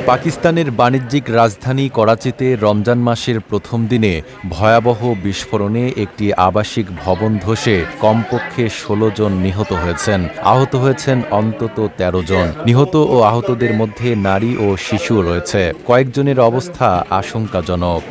পাকিস্তানের বাণিজ্যিক রাজধানী করাচিতে রমজান মাসের প্রথম দিনে ভয়াবহ বিস্ফোরণে একটি আবাসিক ভবন ধসে কমপক্ষে ১৬ জন নিহত হয়েছেন। আহত হয়েছেন অন্তত ১৩ জন। নিহত ও আহতদের মধ্যে নারী ও শিশুও রয়েছে। কয়েকজনের অবস্থা আশঙ্কাজনক।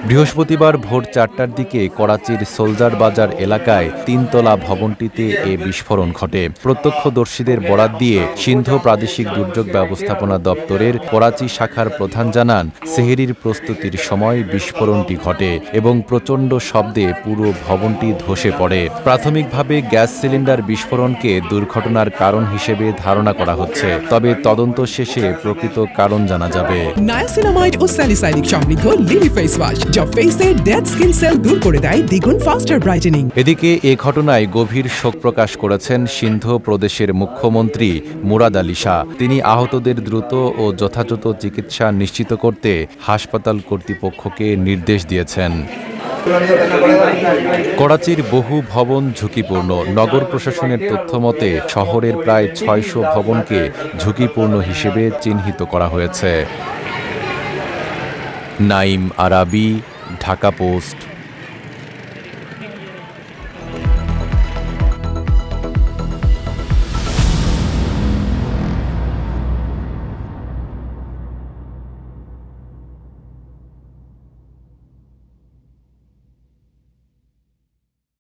বৃহস্পতিবার ভোর ৪টার দিকে করাচির সোলজার বাজার এলাকায় ৩তলা ভবনটিতে এ বিস্ফোরণ ঘটে। প্রত্যক্ষদর্শীদের বরাত দিয়ে সিন্ধু প্রাদেশিক দুর্যোগ ব্যবস্থাপনা দপ্তরের করাচি শাখার প্রধান জানান, সেহরির প্রস্তুতির সময় বিস্ফোরণটি ঘটে এবং প্রচণ্ড শব্দে পুরো ভবনটি ধসে পড়ে। প্রাথমিকভাবে গ্যাস সিলিন্ডার বিস্ফোরণকে দুর্ঘটনার কারণ হিসেবে ধারণা করা হচ্ছে, তবে তদন্ত শেষে প্রকৃত কারণ জানা যাবে। নায়াসিনামাইড ও স্যালিসাইলিক সমৃদ্ধ লিলি ফেস ওয়াশ যা ফেসের ডেড স্কিন সেল দূর করে দেয় দ্বিগুণ ফাস্টার ব্রাইটেনিং। এদিকে এ ঘটনায় গভীর শোক প্রকাশ করেছেন সিন্ধু প্রদেশের মুখ্যমন্ত্রী মুরাদ আলী শাহ। তিনি আহতদের দ্রুত ও যথাযথ চিকিৎসা নিশ্চিত করতে হাসপাতাল কর্তৃপক্ষকে নির্দেশ দিয়েছেন। করাচির বহু ভবন ঝুঁকিপূর্ণ। নগর প্রশাসনের তথ্যমতে শহরের প্রায় ৬০০ ভবনকে ঝুঁকিপূর্ণ হিসেবে চিহ্নিত করা হয়েছে। নাইম আরাবী, ঢাকা পোস্ট।